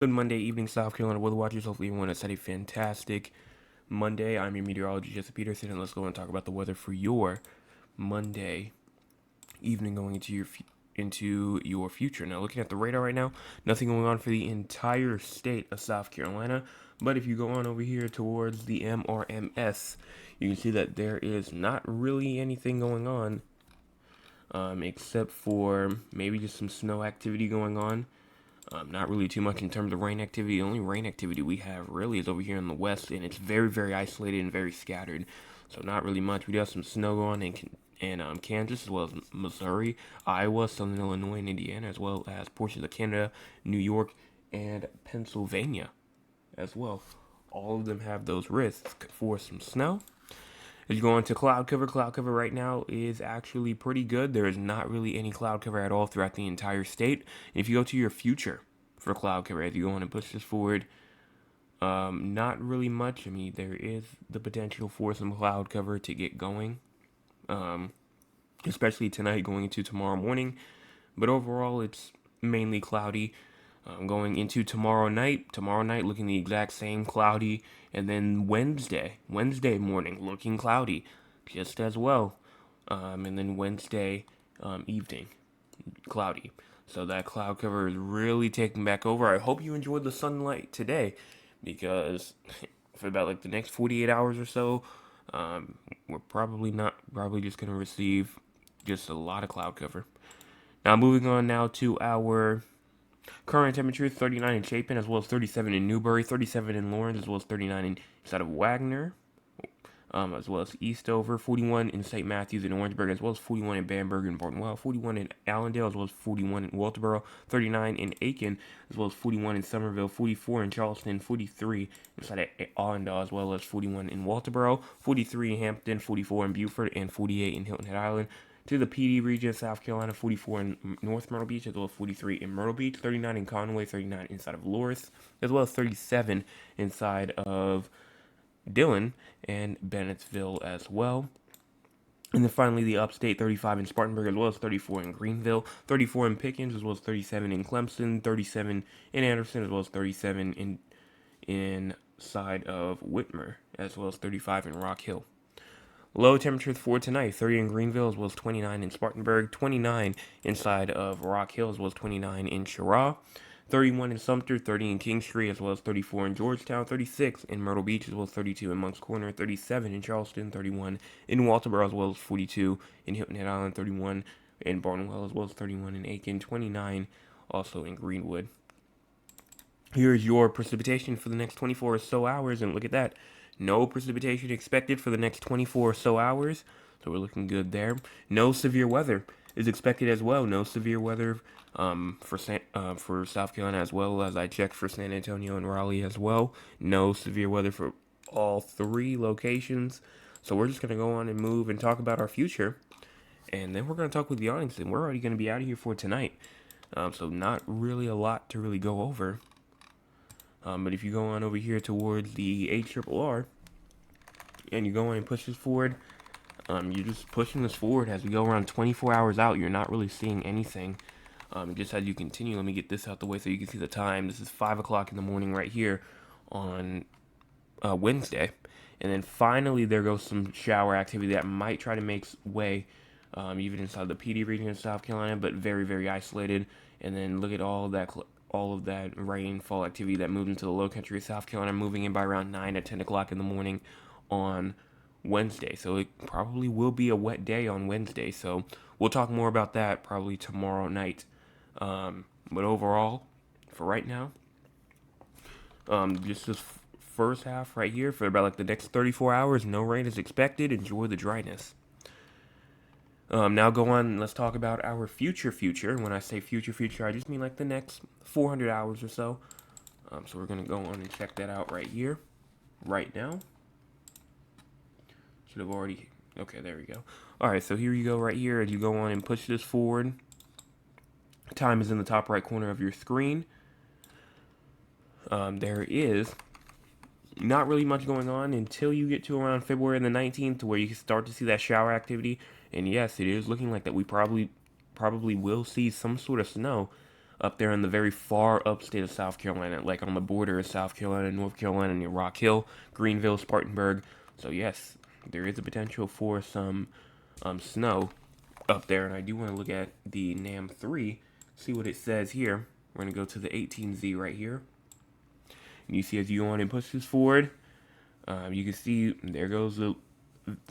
Good Monday evening, South Carolina weather watchers. Hopefully, everyone has had a fantastic Monday. I'm your meteorologist, Jesse Peterson, and let's go and talk about the weather for your Monday evening going into your future. Now, looking at the radar right now, nothing going on for the entire state of South Carolina. But if you go on over here towards the MRMS, you can see that there is not really anything going on, except for maybe just some snow activity going on. Not really too much in terms of rain activity. The only rain activity we have really is over here in the west, and it's very, very isolated and very scattered. So not really much. We do have some snow going in Kansas, as well as Missouri, Iowa, Southern Illinois, and Indiana, as well as portions of Canada, New York, and Pennsylvania as well. All of them have those risks for some snow. As you go into cloud cover right now is actually pretty good. There is not really any cloud cover at all throughout the entire state. And if you go to your future for cloud cover, as you go on and push this forward, not really much. I mean, there is the potential for some cloud cover to get going, um, especially tonight going into tomorrow morning. But overall, it's mainly cloudy. Going into tomorrow night looking the exact same cloudy, and then Wednesday morning looking cloudy, just as well, and then Wednesday evening cloudy. So that cloud cover is really taking back over. I hope you enjoyed the sunlight today, because for about like the next 48 hours or so, we're probably just gonna receive just a lot of cloud cover. Now moving on now to our current temperature: 39 in Chapin, as well as 37 in Newberry, 37 in Lawrence, as well as 39 inside of Wagner, as well as Eastover, 41 in St. Matthews and Orangeburg, as well as 41 in Bamberg and Barnwell, 41 in Allendale, as well as 41 in Walterboro, 39 in Aiken, as well as 41 in Somerville, 44 in Charleston, 43 inside of Allendale, as well as 41 in Walterboro, 43 in Hampton, 44 in Beaufort, and 48 in Hilton Head Island. To the PD region, South Carolina, 44 in North Myrtle Beach, as well as 43 in Myrtle Beach, 39 in Conway, 39 inside of Loris, as well as 37 inside of Dillon and Bennettsville as well. And then finally, the upstate: 35 in Spartanburg, as well as 34 in Greenville, 34 in Pickens, as well as 37 in Clemson, 37 in Anderson, as well as 37 inside of Whitmer, as well as 35 in Rock Hill. Low temperatures for tonight: 30 in Greenville, as well as 29 in Spartanburg, 29 inside of Rock Hill, as well as 29 in Cheraw, 31 in Sumter, 30 in Kingstree, as well as 34 in Georgetown, 36 in Myrtle Beach, as well as 32 in Moncks Corner, 37 in Charleston, 31 in Walterboro, as well as 42 in Hilton Head Island, 31 in Barnwell, as well as 31 in Aiken, 29 also in Greenwood. Here's your precipitation for the next 24 or so hours, and look at that. No precipitation expected for the next 24 or so hours, so we're looking good there. No severe weather is expected as well. No severe weather for South Carolina, as well as I checked for San Antonio and Raleigh as well. No severe weather for all three locations. So we're just gonna go on and move and talk about our future, and then we're gonna talk with the audience, and we're already gonna be out of here for tonight. So not really a lot to really go over. But if you go on over here towards the HRRR and you go on and push this forward, you're just pushing this forward as we go around 24 hours out. You're not really seeing anything. Just as you continue, let me get this out the way so you can see the time. This is 5 o'clock in the morning right here on Wednesday. And then finally, there goes some shower activity that might try to make way even inside the PD region of South Carolina, but very, very isolated. And then look at all of that rainfall activity that moved into the low country of South Carolina, moving in by around 9 to 10 o'clock in the morning on Wednesday. So it probably will be a wet day on Wednesday. So we'll talk more about that probably tomorrow night. But overall, for right now, just this first half right here for about like the next 34 hours, no rain is expected. Enjoy the dryness. Now go on, let's talk about our future. When I say future, I just mean like the next 400 hours or so. So we're going to go on and check that out right here, right now. Should have already, okay, there we go. All right, so here you go right here. As you go on and push this forward, time is in the top right corner of your screen. There is not really much going on until you get to around February the 19th, to where you can start to see that shower activity. And yes, it is looking like that we probably will see some sort of snow up there in the very far upstate of South Carolina, like on the border of South Carolina, North Carolina, near Rock Hill, Greenville, Spartanburg. So yes, there is a potential for some snow up there, and I do want to look at the NAM 3, see what it says here. We're going to go to the 18Z right here. And you see as you go on and push this forward, you can see there goes the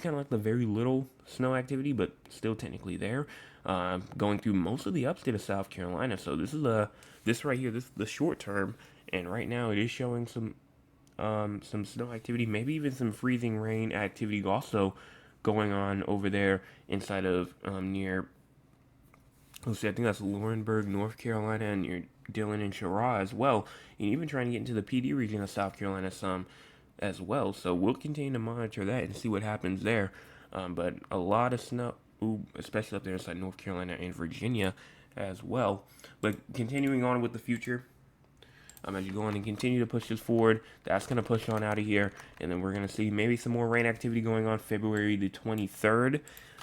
kind of like the very little snow activity, but still technically there. Going through most of the upstate of South Carolina. So this right here, this is the short term, and right now it is showing some snow activity, maybe even some freezing rain activity also going on over there inside of near. Let's see, I think that's Laurinburg, North Carolina, and near Dillon and Cheraw as well, and even trying to get into the PD region of South Carolina some as well. So we'll continue to monitor that and see what happens there. But a lot of snow, especially up there inside North Carolina and Virginia as well. But continuing on with the future, as you go on and continue to push this forward, that's going to push on out of here. And then we're going to see maybe some more rain activity going on February the 23rd.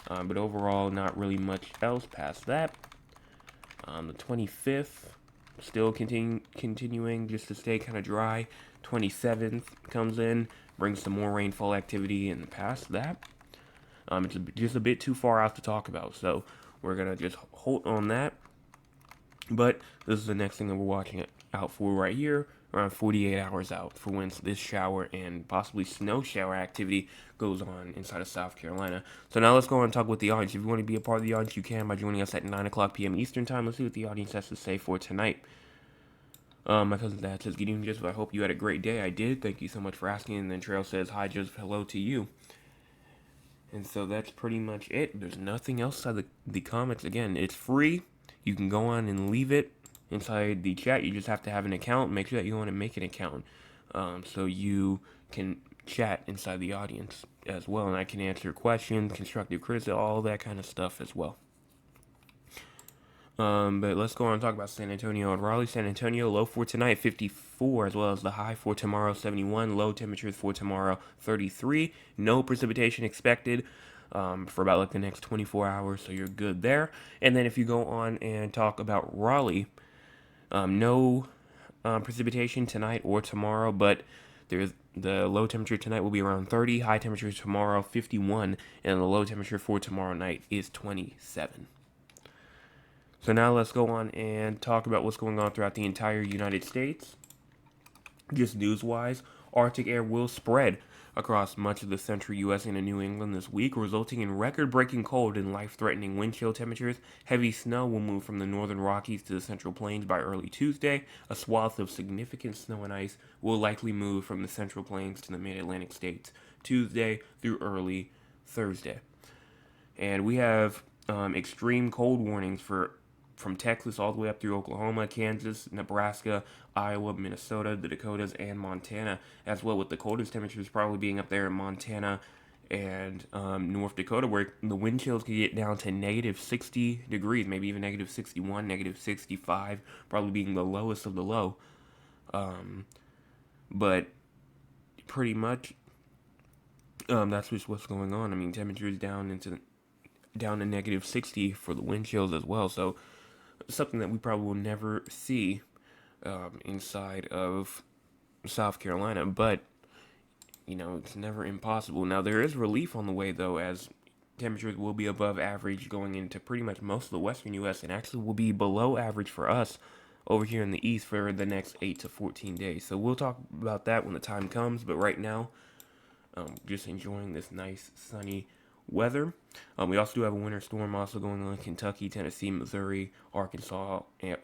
But overall, not really much else past that. The 25th, still continuing just to stay kind of dry. 27th comes in, brings some more rainfall activity, and past that, it's just a bit too far out to talk about. So we're going to just hold on that. But this is the next thing that we're watching out for right here, around 48 hours out for when this shower and possibly snow shower activity goes on inside of South Carolina. So now let's go and talk with the audience. If you want to be a part of the audience, you can by joining us at 9 o'clock p.m. Eastern Time. Let's see what the audience has to say for tonight. My cousin Dad says, "Good evening, Joseph. I hope you had a great day." I did. Thank you so much for asking. And then Trail says, "Hi, Joseph. Hello to you." And so that's pretty much it. There's nothing else inside the comments. Again, it's free. You can go on and leave it inside the chat. You just have to have an account. Make sure that you want to make an account so you can chat inside the audience as well. And I can answer questions, constructive criticism, all that kind of stuff as well. But let's go on and talk about San Antonio and Raleigh. San Antonio, low for tonight, 54, as well as the high for tomorrow, 71. Low temperatures for tomorrow, 33. No precipitation expected for about like the next 24 hours, so you're good there. And then if you go on and talk about Raleigh, no precipitation tonight or tomorrow, but there's the low temperature tonight will be around 30, high temperature tomorrow 51, and the low temperature for tomorrow night is 27. So now let's go on and talk about what's going on throughout the entire United States. Just news-wise, Arctic air will spread across much of the central U.S. and in New England this week, resulting in record-breaking cold and life-threatening wind chill temperatures. Heavy snow will move from the northern Rockies to the central plains by early Tuesday. A swath of significant snow and ice will likely move from the central plains to the mid-Atlantic states Tuesday through early Thursday. And we have extreme cold warnings from Texas all the way up through Oklahoma, Kansas, Nebraska, Iowa, Minnesota, the Dakotas, and Montana, as well, with the coldest temperatures probably being up there in Montana and North Dakota, where the wind chills could get down to negative 60 degrees, maybe even negative 61, negative 65, probably being the lowest of the low. But pretty much, that's just what's going on. I mean, temperatures down to negative 60 for the wind chills as well. So something that we probably will never see inside of South Carolina, but it's never impossible. Now there is relief on the way though, as temperatures will be above average going into pretty much most of the western U.S. and actually will be below average for us over here in the east for the next 8 to 14 days. So we'll talk about that when the time comes, but right now, just enjoying this nice sunny weather. We also do have a winter storm also going on in Kentucky, Tennessee, Missouri, Arkansas, and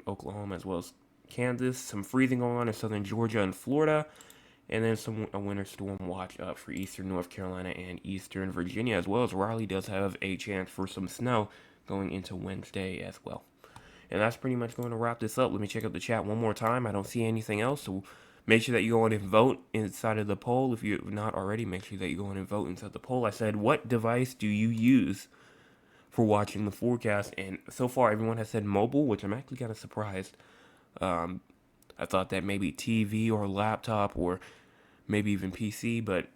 Oklahoma, as well as Kansas. Some freezing going on in southern Georgia and Florida, and then a winter storm watch up for eastern North Carolina and eastern Virginia, as well as Raleigh does have a chance for some snow going into Wednesday as well. And that's pretty much going to wrap this up. Let me check out the chat one more time. I don't see anything else, so make sure that you go on and vote inside of the poll. If you've not already, make sure that you go on and vote inside the poll. I said, what device do you use for watching the forecast? And so far, everyone has said mobile, which I'm actually kind of surprised. I thought that maybe TV or laptop or maybe even PC, but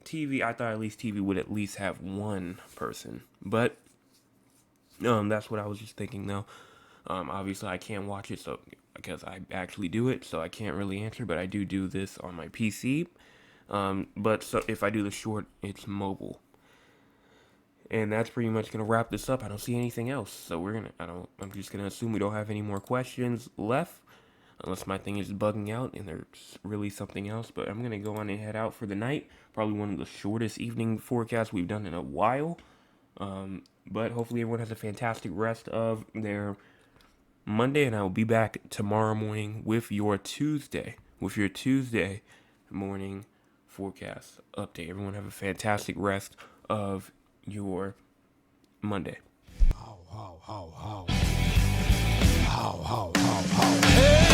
TV, I thought at least TV would at least have one person. But that's what I was just thinking, though. Obviously, I can't watch it so because I actually do it, so I can't really answer. But I do this on my PC. But so if I do the short, it's mobile. And that's pretty much gonna wrap this up. I don't see anything else, so I'm just gonna assume we don't have any more questions left, unless my thing is bugging out and there's really something else. But I'm gonna go on and head out for the night. Probably one of the shortest evening forecasts we've done in a while. But hopefully everyone has a fantastic rest of their Monday, and I will be back tomorrow morning with your Tuesday morning forecast update. Everyone have a fantastic rest of your Monday. How, how, how, how. How, how, how, how. Hey!